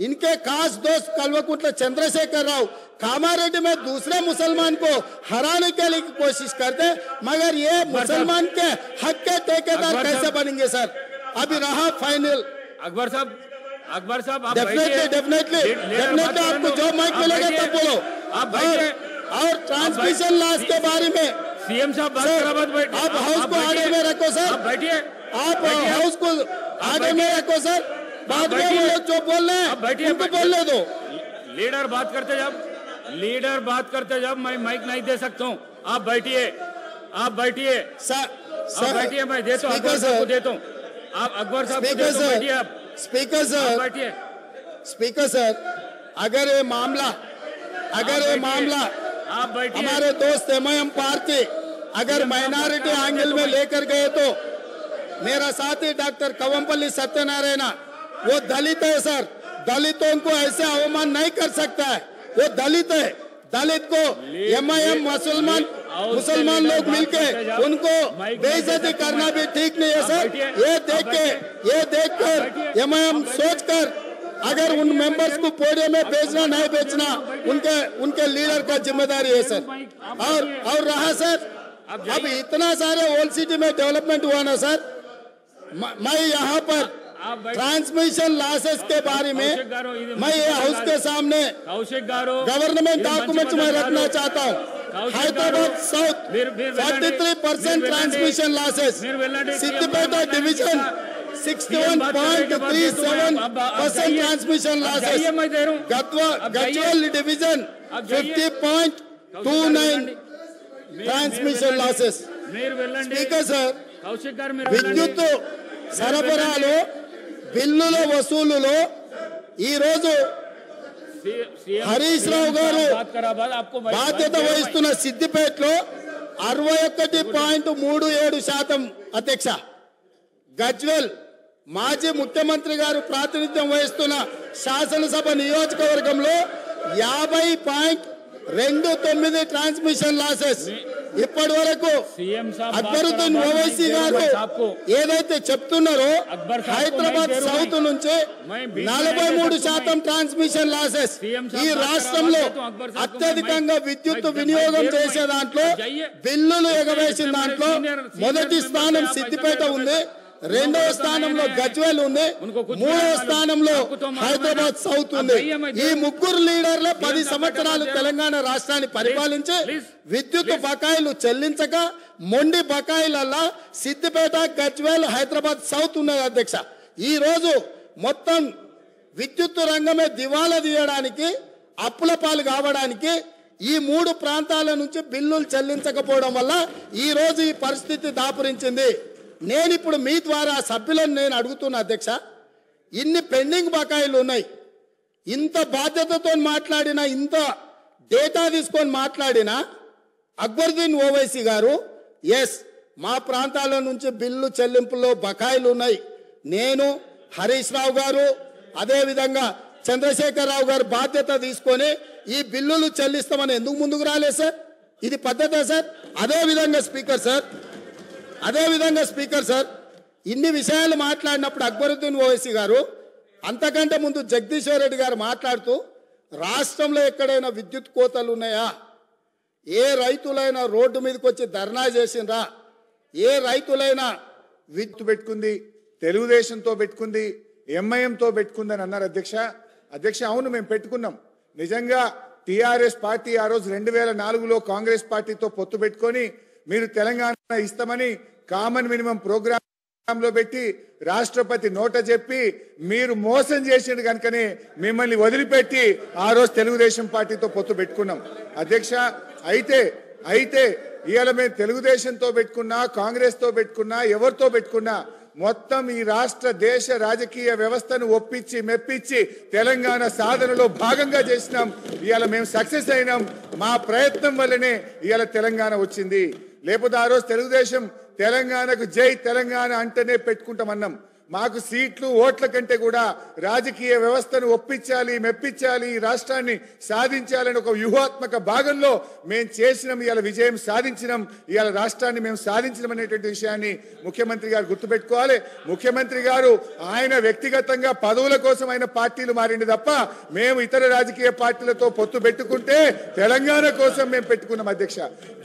इनके खास दोस्त कल्वकुंट्ला चंद्रशेखर राव कामारेड्डी में दूसरे मुसलमान को हराने के लिए कोशिश करते, मगर ये मुसलमान के हक के ठेकेदार कैसे बनेंगे सर? अभी रहा फाइनल। अकबर साहब आप डेफिनेटली आपको जो माइक मिलेगा तब बोलो। आप बैठिए। और ट्रांसमिशन लॉस के बारे में सीएम साहब बात करा मत बैठिए। आप हाउस को आगे में रखो सर। आप बैठिए। आप हाउस को आगे में रखो सर। बाद में वो लोग जो बोल रहे हैं उनको बोलने दो। लीडर बात करते जब मैं माइक नहीं दे सकता हूँ। आप बैठिए सर, बैठिए। मैं देता हूँ अकबर साहब को देता हूँ। आप अकबर साहब को देता हूँ, बैठिए आप। स्पीकर सर, अगर ये मामला आप बैठिए। हमारे दोस्त एमआईएम पार्टी अगर माइनॉरिटी एंगल में लेकर गए तो मेरा साथी डॉक्टर कवंपल्ली सत्यनारायण वो दलित है सर। दलितों को ऐसे अवमान नहीं कर सकता है। वो दलित है। दलित को एमआईएम मुसलमान लोग मिलके उनको बेइज्जती करना भी ठीक नहीं है सर। ये देख कर एमआईएम सोचकर अगर उन मेंबर्स को पोडियम में भेजना नहीं भेजना उनके लीडर का जिम्मेदारी है सर। और रहा सर, अब इतना सारे ओल्ड सिटी में डेवलपमेंट हुआ ना सर, मैं यहाँ पर ट्रांसमिशन लॉसेस के बारे में मैं ये हाउस के सामने गवर्नमेंट डॉक्यूमेंट्स में रखना चाहता हूँ। Hyderabad south 43% transmission losses, Siddipeta division 61.37% transmission losses, Gajwel division 50.29 transmission losses. Speaker sir, విద్యుత్ సరఫరాలో బిల్లుల వసూలులో ఈ రోజు హరీష్ రావు గారు బాధ్యత వహిస్తున్న సిద్దిపేటలో 61.37% అధ్యక్ష, గజ్వెల్ మాజీ ముఖ్యమంత్రి గారు ప్రాతినిధ్యం వహిస్తున్న శాసనసభ నియోజకవర్గంలో 50.29 ట్రాన్స్మిషన్ లాసెస్। ఇప్పటి వరకు అక్బరుద్దీన్ ఓవైసీ గారు ఏదైతే చెప్తున్నారో హైదరాబాద్ సౌత్ నుంచి 43% ట్రాన్స్మిషన్ లాసెస్। ఈ రాష్ట్రంలో అత్యధికంగా విద్యుత్ వినియోగం చేసే దాంట్లో బిల్లులు ఎగవేసిన దాంట్లో మొదటి స్థానం సిద్దిపేట ఉంది, రెండవ స్థానంలో గజ్వేల్ ఉంది, మూడవ స్థానంలో హైదరాబాద్ సౌత్ ఉంది। ఈ ముగ్గురు లీడర్లు 10 సంవత్సరాలు తెలంగాణ రాష్ట్రాన్ని పరిపాలించి విద్యుత్ బకాయిలు చెల్లించక మొండి బకాయిలల్లా సిద్దిపేట, గజ్వేల్, హైదరాబాద్ సౌత్ ఉన్నది అధ్యక్ష। ఈ రోజు మొత్తం విద్యుత్ రంగమే దివాలా తీయడానికి, అప్పుల పాలు కావడానికి ఈ 3 ప్రాంతాల నుంచి బిల్లులు చెల్లించకపోవడం వల్ల ఈ రోజు ఈ పరిస్థితి దాపురించింది। నేను ఇప్పుడు మీ ద్వారా సభ్యులను నేను అడుగుతున్నా అధ్యక్ష, ఇన్ని పెండింగ్ బకాయిలు ఉన్నాయి, ఇంత బాధ్యతతో మాట్లాడిన, ఇంత డేటా తీసుకొని మాట్లాడిన అక్బరుద్దీన్ ఓవైసీ గారు ఎస్ మా ప్రాంతాల నుంచి బిల్లు చెల్లింపుల్లో బకాయిలు ఉన్నాయి, నేను హరీష్ రావు గారు అదేవిధంగా చంద్రశేఖర్ రావు గారు బాధ్యత తీసుకొని ఈ బిల్లులు చెల్లిస్తామని ఎందుకు ముందుకు రాలేదు సార్? ఇది పద్ధతే సార్? అదేవిధంగా స్పీకర్ సార్, ఇన్ని విషయాలు మాట్లాడినప్పుడు అక్బరుద్దీన్ ఓవైసీ గారు అంతకంటే ముందు జగదీశ్వర్ రెడ్డి గారు మాట్లాడుతూ రాష్ట్రంలో ఎక్కడైనా విద్యుత్ కోతలు ఉన్నాయా, ఏ రైతులైనా రోడ్డు మీదకి వచ్చి ధర్నా చేసిండ్రా, ఏ రైతులైనా విద్యుత్ పెట్టుకుంది, తెలుగుదేశంతో పెట్టుకుంది, ఎంఐఎంతో పెట్టుకుందని అన్నారు అధ్యక్ష అవును, మేము పెట్టుకున్నాం నిజంగా। టీఆర్ఎస్ పార్టీ ఆ రోజు 2004లో కాంగ్రెస్ పార్టీతో పొత్తు పెట్టుకొని మీరు తెలంగాణ ఇస్తామని కామన్ మినిమం ప్రోగ్రామ్ లో పెట్టి రాష్ట్రపతి నోట చెప్పి మీరు మోసం చేసిండు కనుకనే మిమ్మల్ని వదిలిపెట్టి ఆ రోజు తెలుగుదేశం పార్టీతో పొత్తు పెట్టుకున్నాం అధ్యక్ష। అయితే ఇవాళ మేము తెలుగుదేశంతో పెట్టుకున్నా, కాంగ్రెస్ తో పెట్టుకున్నా, ఎవరితో పెట్టుకున్నా మొత్తం ఈ రాష్ట్ర దేశ రాజకీయ వ్యవస్థను ఒప్పించి మెప్పించి తెలంగాణ సాధనలో భాగంగా చేసినాం। ఇవాళ మేము సక్సెస్ అయినాం, మా ప్రయత్నం వల్లనే ఇవాళ తెలంగాణ వచ్చింది। లేకపోతే ఆ రోజు తెలుగుదేశం తెలంగాణకు జై తెలంగాణ అంటేనే పెట్టుకుంటామన్నాం, మాకు సీట్లు ఓట్ల కంటే కూడా రాజకీయ వ్యవస్థను ఒప్పించాలి, మెప్పించాలి, రాష్ట్రాన్ని సాధించాలని ఒక వ్యూహాత్మక భాగంలో మేము చేసినాం. ఇవాళ విజయం సాధించినాం, ఇవాళ రాష్ట్రాన్ని మేము సాధించడం అనేటువంటి విషయాన్ని ముఖ్యమంత్రి గారు గుర్తుపెట్టుకోవాలి. ముఖ్యమంత్రి గారు ఆయన వ్యక్తిగతంగా పదవుల కోసం ఆయన పార్టీలు మారింది తప్ప మేము ఇతర రాజకీయ పార్టీలతో పొత్తు పెట్టుకుంటే తెలంగాణ కోసం మేము పెట్టుకున్నాం. అధ్యక్ష,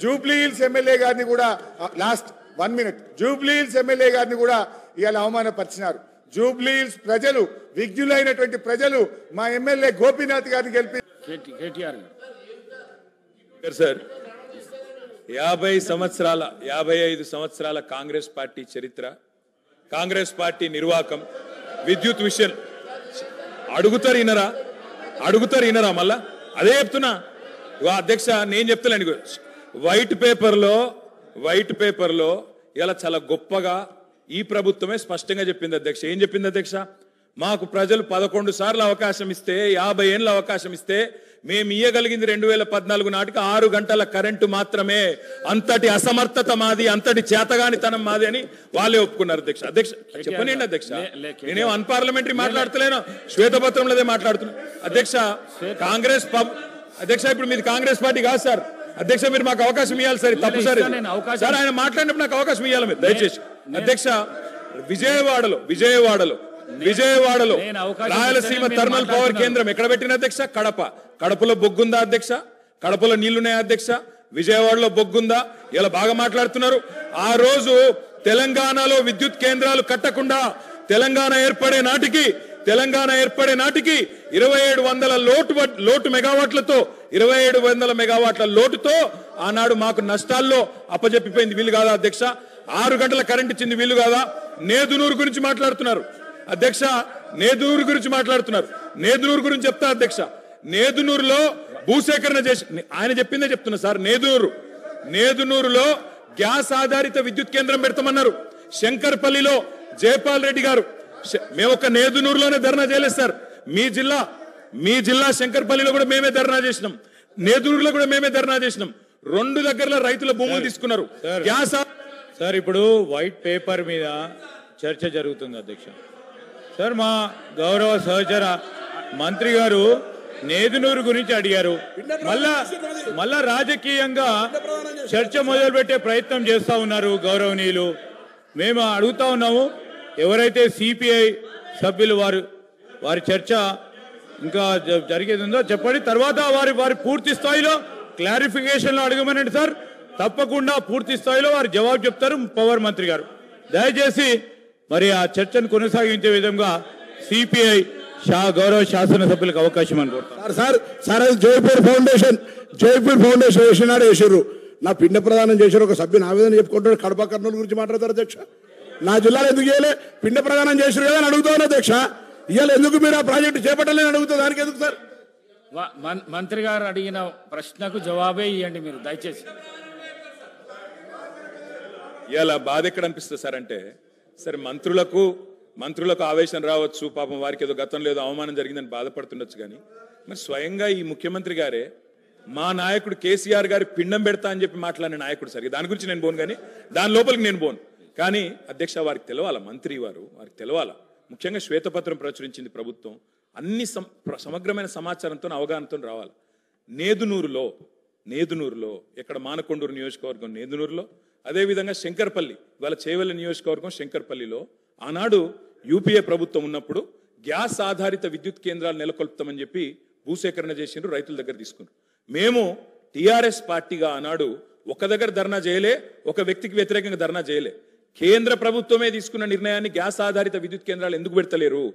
జూబ్లీ హిల్స్ ఎమ్మెల్యే గారిని కూడా last 1 minute Jubilee hills MLA గారిని కూడా ఇవాళ అవమానపరిచినారు. జూబ్లీ హిల్స్ ప్రజలు, విజ్ఞులైనటువంటి ప్రజలు మా ఎమ్మెల్యే గోపీనాథ్ గారిని గెలిపి సార్ 55 సంవత్సరాల కాంగ్రెస్ పార్టీ చరిత్ర, కాంగ్రెస్ పార్టీ నిర్వాకం, విద్యుత్ విషయం అడుగుతారు ఇనరా మళ్ళా అదే చెప్తున్నా. అధ్యక్ష నేను చెప్తాను, వైట్ పేపర్లో ఇలా చాలా గొప్పగా ఈ ప్రభుత్వమే స్పష్టంగా చెప్పింది అధ్యక్ష. ఏం చెప్పింది అధ్యక్ష? మాకు ప్రజలు 11 సార్లు అవకాశం ఇస్తే, 50 ఏళ్ళ అవకాశం ఇస్తే మేము ఇయ్యగలిగింది 2014 నాటికి 6 గంటల కరెంటు మాత్రమే. అంతటి అసమర్థత మాది, అంతటి చేతగానితనం మాది అని వాళ్ళే ఒప్పుకున్నారు అధ్యక్ష. చెప్పనండి అధ్యక్ష, నేనేం అన్పార్లమెంటరీ మాట్లాడతలేను, శ్వేతపత్రంలోదే మాట్లాడుతున్నా అధ్యక్ష. కాంగ్రెస్ అధ్యక్ష ఇప్పుడు మీది కాంగ్రెస్ పార్టీ కాదు సార్. అధ్యక్ష మీరు మాకు అవకాశం ఇవ్వాలి సార్, తప్పు సార్ సార్ ఆయన మాట్లాడినప్పుడు నాకు అవకాశం ఇవ్వాలి మీరు దయచేసి. అధ్యక్ష విజయవాడలో రాయలసీమ థర్మల్ పవర్ కేంద్రం ఎక్కడ పెట్టిన అధ్యక్ష? కడపలో బొగ్గుందా అధ్యక్ష? కడపలో నీళ్లున్నాయా అధ్యక్ష? విజయవాడలో బొగ్గుందా? ఇలా బాగా మాట్లాడుతున్నారు. ఆ రోజు తెలంగాణలో విద్యుత్ కేంద్రాలు కట్టకుండా తెలంగాణ ఏర్పడే నాటికి 2700 లోటు మెగావాట్లతో 2700 మెగావాట్ల లోటుతో ఆనాడు మాకు నష్టాల్లో అప్పజెప్పిపోయింది. వీళ్ళు కాదా అధ్యక్ష? 6 గంటల కరెంట్ ఇచ్చింది వీళ్ళు కాదా? నేదునూరు గురించి మాట్లాడుతున్నారు అధ్యక్ష, నేదునూరు గురించి చెప్తా అధ్యక్ష. నేదునూరులో భూసేకరణ చేసి ఆయన చెప్పిందే చెప్తున్నా సార్. నేదునూరులో గ్యాస్ ఆధారిత విద్యుత్ కేంద్రం పెడతామన్నారు. శంకర్పల్లిలో జయపాల్ రెడ్డి గారు, మేము ఒక నేదునూరులోనే ధర్నా చేయలేదు సార్. మీ జిల్లా శంకర్పల్లిలో కూడా మేమే ధర్నా చేసినాం, నేదునూరులో కూడా మేమే ధర్నా చేసినాం. 2 దగ్గరలో రైతుల భూములు తీసుకున్నారు. గ్యాస్ సార్ ఇప్పుడు వైట్ పేపర్ మీద చర్చ జరుగుతుంది అధ్యక్ష. సార్ మా గౌరవ సహచర మంత్రి గారు నేదునూరు గురించి అడిగారు. మళ్ళా రాజకీయంగా చర్చ మొదలుపెట్టే ప్రయత్నం చేస్తా ఉన్నారు గౌరవనీయులు. మేము అడుగుతా ఉన్నాము, ఎవరైతే సిపిఐ సభ్యులు వారి చర్చ ఇంకా జరిగేది ఉందో చెప్పండి. తర్వాత వారి పూర్తి స్థాయిలో క్లారిఫికేషన్లో అడగమనండి సార్. తప్పకుండా పూర్తి స్థాయిలో వారు జవాబు చెప్తారు పవర్ మంత్రి గారు. దయచేసి మరి ఆ చర్చను కొనసాగించే విధంగా సిపిఐ గౌరవ శాసనసభ్యులకు అవకాశం అనుకుంటారు. సార్ జైపూర్ ఫౌండేషన్ వేసినారు. నా పిండ ప్రదానం చేశారు ఒక సభ్యుని ఆవేదన చెప్పుకుంటారు. కడప కర్నూలు గురించి మాట్లాడతారు అధ్యక్ష. నా జిల్లాలో ఎందుకు చేయలే? పిండ ప్రదానం చేశారు కదా అని అడుగుతాను అధ్యక్ష. ఇవాళ ఎందుకు మీరు ఆ ప్రాజెక్టు చేపట్టలేని అడుగుతా, దానికి ఎందుకు సార్? మంత్రి గారు అడిగిన ప్రశ్నకు జవాబే ఇవ్వండి మీరు దయచేసి. ఇలా బాధ ఎక్కడ అనిపిస్తుంది సార్ అంటే, సరే మంత్రులకు ఆవేశం రావచ్చు, పాపం వారికి ఏదో గతంలో ఏదో అవమానం జరిగిందని బాధపడుతుండొచ్చు. కానీ మరి స్వయంగా ఈ ముఖ్యమంత్రి గారే మా నాయకుడు కేసీఆర్ గారి పిండం పెడతా అని చెప్పి మాట్లాడిన నాయకుడు సార్. దాని గురించి నేను పోను, కానీ దాని లోపలికి నేను పోను. కానీ అధ్యక్ష వారికి తెలవాలా, మంత్రి వారికి తెలవాలా. ముఖ్యంగా శ్వేతపత్రం ప్రచురించింది ప్రభుత్వం, అన్ని సమగ్రమైన సమాచారంతో అవగాహనతో రావాలి. నేదునూరులో ఎక్కడ మానకొండూరు నియోజకవర్గం నేదునూరులో, అదేవిధంగా శంకర్పల్లి ఇవాళ చేవెళ్ల నియోజకవర్గం శంకర్పల్లిలో ఆనాడు యూపీఏ ప్రభుత్వం ఉన్నప్పుడు గ్యాస్ ఆధారిత విద్యుత్ కేంద్రాలు నెలకొల్పుతామని చెప్పి భూసేకరణ చేసిండ్రు, రైతుల దగ్గర తీసుకున్నారు. మేము టీఆర్ఎస్ పార్టీగా ఆనాడు ఒక దగ్గర ధర్నా చేయలే, ఒక వ్యక్తికి వ్యతిరేకంగా ధర్నా చేయలే. కేంద్ర ప్రభుత్వమే తీసుకున్న నిర్ణయాన్ని గ్యాస్ ఆధారిత విద్యుత్ కేంద్రాలు ఎందుకు పెడతలేరు?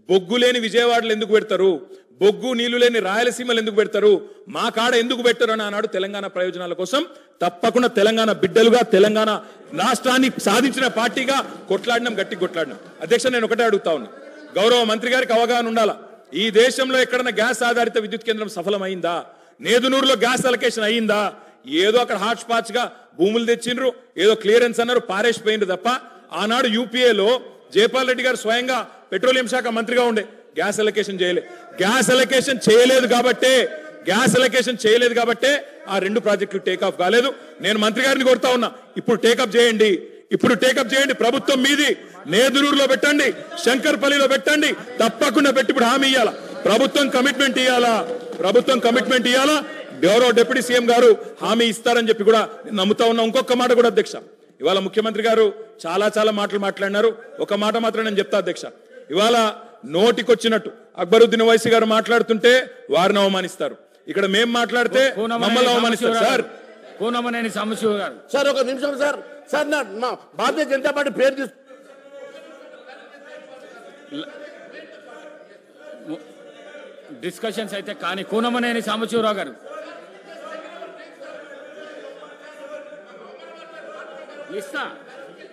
బొగ్గు లేని విజయవాడలో ఎందుకు పెడతారు? బొగ్గు నీళ్లు లేని రాయలసీమలు ఎందుకు పెడతారు? మా కాడ ఎందుకు పెట్టరు అని ఆనాడు తెలంగాణ ప్రయోజనాల కోసం తప్పకుండా తెలంగాణ బిడ్డలుగా తెలంగాణ రాష్ట్రాన్ని సాధించిన పార్టీగా కొట్లాడినాం, గట్టి కొట్లాడినాం. అధ్యక్ష నేను ఒకటే అడుగుతా ఉన్నా, గౌరవ మంత్రి గారికి అవగాహన ఉండాలా. ఈ దేశంలో ఎక్కడన్నా గ్యాస్ ఆధారిత విద్యుత్ కేంద్రం సఫలమైందా? నేదునూరులో గ్యాస్ అలొకేషన్ అయ్యిందా? ఏదో అక్కడ హాట్ స్పాట్స్ గా భూములు తెచ్చిండ్రు, ఏదో క్లియరెన్స్ అన్నారు, పారేసిపోయిండ్రు తప్ప ఆనాడు యూపీఏలో జయపాల్ రెడ్డి గారు స్వయంగా పెట్రోలియం శాఖ మంత్రిగా ఉండే గ్యాస్ అలొకేషన్ చేయలే. గ్యాస్ అలొకేషన్ చేయలేదు కాబట్టే ఆ 2 ప్రాజెక్టులు టేకాఫ్ కాలేదు. నేను మంత్రి గారిని కోరుతా ఉన్నా, ఇప్పుడు టేకప్ చేయండి, ప్రభుత్వం మీది, నేదురూరులో పెట్టండి, శంకర్పల్లిలో పెట్టండి, తప్పకుండా పెట్టి ఇప్పుడు హామీ ఇవ్వాలా. ప్రభుత్వం కమిట్మెంట్ ఇవ్వాలా. గౌరవ డిప్యూటీ సీఎం గారు హామీ ఇస్తారని చెప్పి కూడా నేను నమ్ముతా ఉన్నా. ఇంకొక మాట కూడా అధ్యక్ష, ఇవాళ ముఖ్యమంత్రి గారు చాలా మాటలు మాట్లాడినారు. ఒక మాట మాత్రం నేను చెప్తా అధ్యక్ష, ఇవాళ నోటికొచ్చినట్టు అక్బరుద్దీన్ ఓవైసీ గారు మాట్లాడుతుంటే వారిని అవమానిస్తారు, ఇక్కడ మేం మాట్లాడితే మమ్మల్ని అవమానిస్తారు. సార్ కూనమనేని సాంబశివ గారు సార్ ఒక నిమిషం సార్. సార్ మా భారతీయ జనతా పార్టీ పేరు తీసు డిస్కషన్స్ అయితే కానీ కూనమనేని సాంబశివరావు గారు ఇస్తా